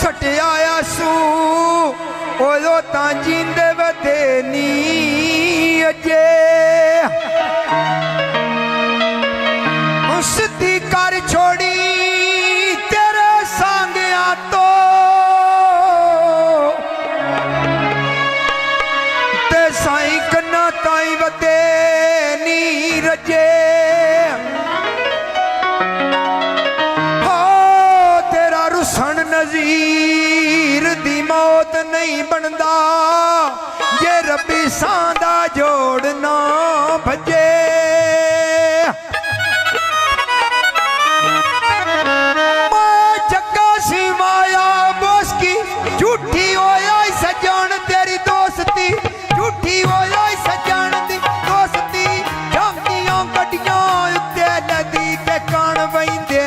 सटिया सू ओदो तां जींदे वदे नी अजे उसदी कर छोड़ी तेरे सांगिया तो ते साई कन्ना ताई वदे नी रजे सन नज़ीर दी मौत नहीं बनदा जे रब्बी सांदा जोड़ ना भजे जग्गा सी माया बोस की झूठी होया सजन तेरी दोस्ती झूठी होया सजन दी दोस्ती जांदियां गड्डियां उत्ते नदी के कान वहिंदे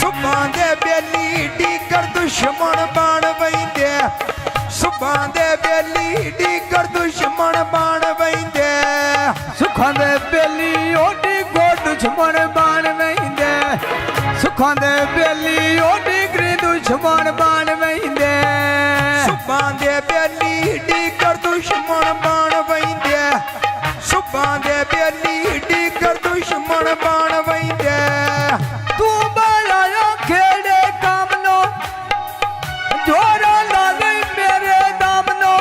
सुबह दे बेली डीगर दुश्मन बन वहिंदे सुबह दे बेली डीगर दुश्मन बन वहिंदे सुखां दे बेली ओडी गो दुश्मन बन वहिंदे सुखां दे बेली ओडी गरी दुश्मन बन वहिंदे सुबह दे बेली डीगर दुश्मन बन वहिंदे सुबह दे बेली डीगर दुश्मन बन वहिंदे तू बड़ाया खेड़े कामनो जोरा ला गई मेरे दामनो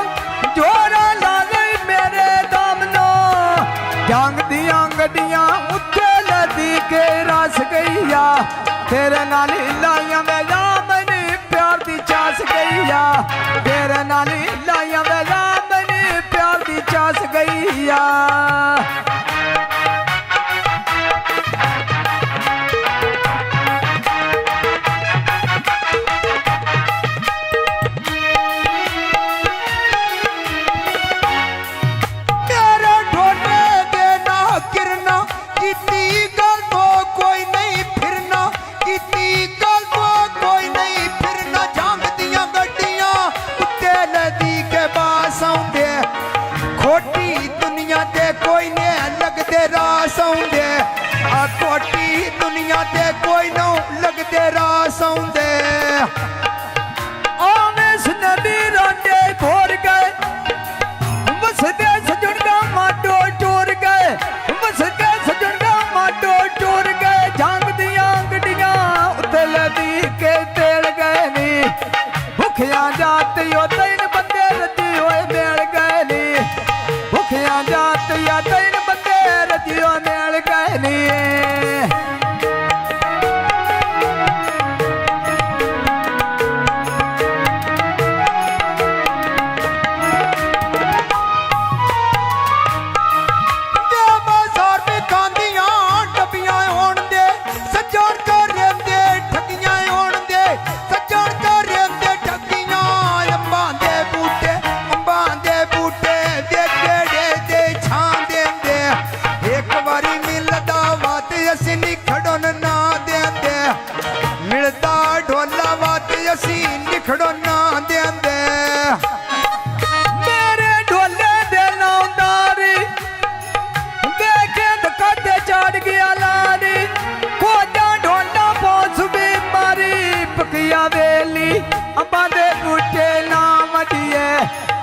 जोरा ला गई मेरे दामनो जंग दियां गड्डियां उत्ते लदी के रस गईया तेरे नाल लाइयां में जामनी प्यार दी चास गईया तेरे नाल लाइयां में जामनी प्यार दी चास गईया खोटी दुनिया ते कोई न लगते रास आउंदे आवेश नदी रोंडे भोर गए वसदे सजन का माटो टूर गए वसदे सजन का माटो टूर गए जंग दियां गड्डियां उत्ते लदी के तेड़ गए नी भुखियां जात यो तीन बंदे रजी होए मेल गए नी भुखियां जात या तीन बंदे रजी होए मेल गए नी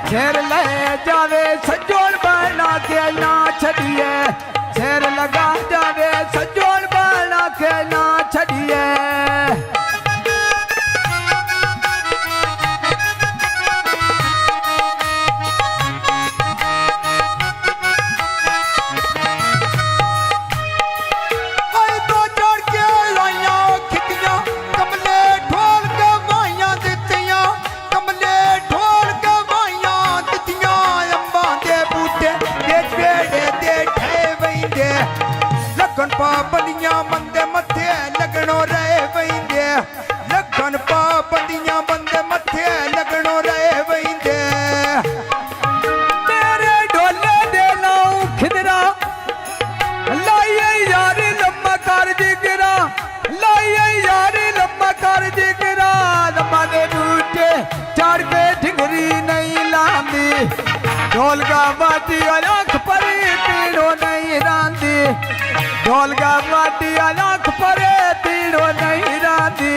शेर ले जावे सजोड़ बना के ना छड़िए शेर लगा जावे सजोड़ बना के ना छड़िए पाबंदियां बंदे मथे लगनो रहे वहिंदे लगन पाबंदियां बंदे मथे लगनो रहे वहिंदे मेरे ढोले दे नाऊ खिदरा लाइए यार लम्मा कर जिगरा लाइए यार लम्मा कर जिगरा लम्मा दे बूटे चढ़ के ठिंगरी नहीं लांदी ढोल का बाटी आंख पर पीड़ो नहीं रांदी ढोल का बाटी आंख पर पीड़ो नहीं रांदी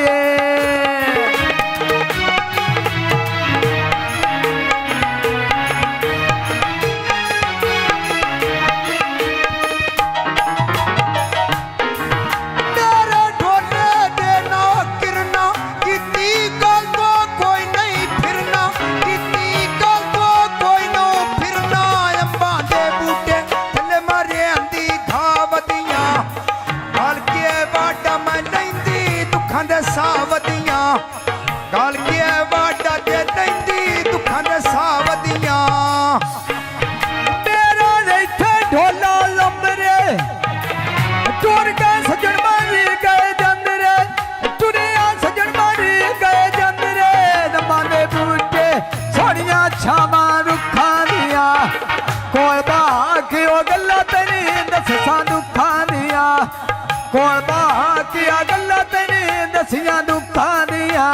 ਗਾਲ ਕੇ ਵਾਡਾ ਤੇ ਲੈਂਦੀ ਦੁੱਖਾਂ ਦੇ ਸਾਵਦੀਆਂ ਮੇਰਾ ਇੱਥੇ ਢੋਲਾ ਲੰਬਰੇ ਟੁਰ ਗਏ ਸੱਜਣ ਮਾਰੀ ਗਏ ਜੰਦਰੇ ਟੁਰਿਆ ਸੱਜਣ ਮਾਰੀ ਗਏ ਜੰਦਰੇ ਦਮਾਨੇ ਬੂਟੇ ਸੋਹਣੀਆਂ ਛਾਵਾਂ ਰੁੱਖਾਂ ਦੀਆਂ ਕੋਲ ਬਾ ਕੇ ਉਹ ਗੱਲਾਂ ਤੇਰੀ ਦੱਸਾਂ ਦੁੱਖਾਂ ਦੀਆਂ ਕੋਲ ਬਾ ਕੇ ਆ ਗੱਲਾਂ ਤੇਰੀ ਦੱਸੀਆਂ ਦੁੱਖਾਂ ਦੀਆਂ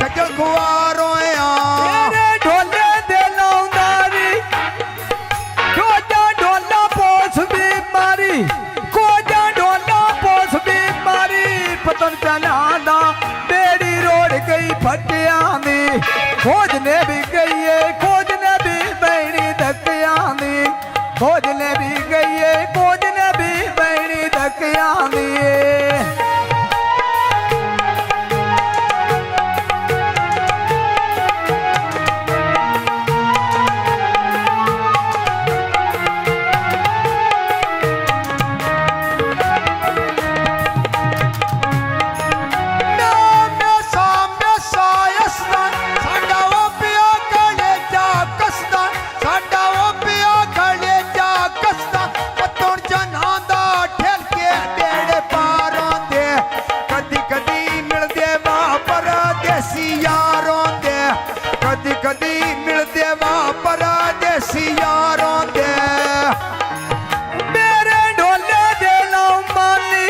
ਖਜਲ ਖੁਆਰੋਇਆ ਤੇਰੇ ਢੋਲੇ ਦੇ ਲਾਉਂਦਾਰੀ ਕੋਜਾ ਢੋਲਾ ਪੋਸ ਬਿਮਾਰੀ ਕੋਜਾ ਢੋਲਾ ਪੋਸ ਬਿਮਾਰੀ ਪਤਨ ਚਲਾਦਾ ਬੇੜੀ ਰੋੜ ਗਈ ਫਟਿਆਂ ਦੀ ਖੋਜ ਨੇ ਵੀ ਗਈਏ ਖੋਜ ਨੇ ਵੀ ਬੈਣੀ ਧੱਕਿਆਂ ਦੀ ਖੋਜ ਨੇ ਵੀ ਗਈਏ ਖੋਜ ਨੇ ਵੀ ਬੈਣੀ ਧੱਕਿਆਂ ਦੀ ਕਦੀ ਮਿਲਦੇ ਵਾ ਪਰਦੇਸੀ ਯਾਰਾਂ ਦੇ ਮੇਰੇ ਢੋਲੇ ਦੇ ਲਾਉ ਮਾਨੀ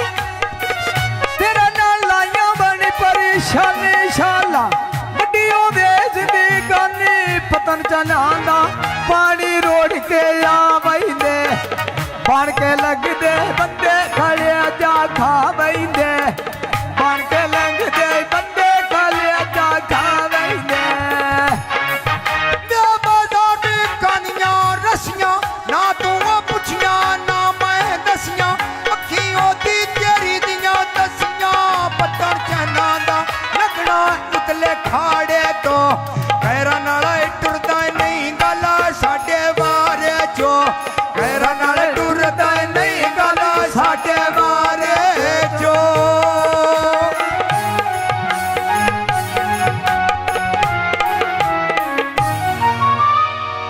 ਤੇਰੇ ਨਾਲ ਲਾਈਆਂ ਬਣੀ ਪਰੇਸ਼ਾਨੀ ਸ਼ਾਲਾ ਵੱਡੀਓ ਵੇਚ ਦੀ ਗਾਨੀ ਪਤਨ ਚਲਾਂਦਾ ਪਾਣੀ ਰੋੜ ਕੇ ਆ ਵਈਦੇ ਬਣ ਕੇ ਲੱਗ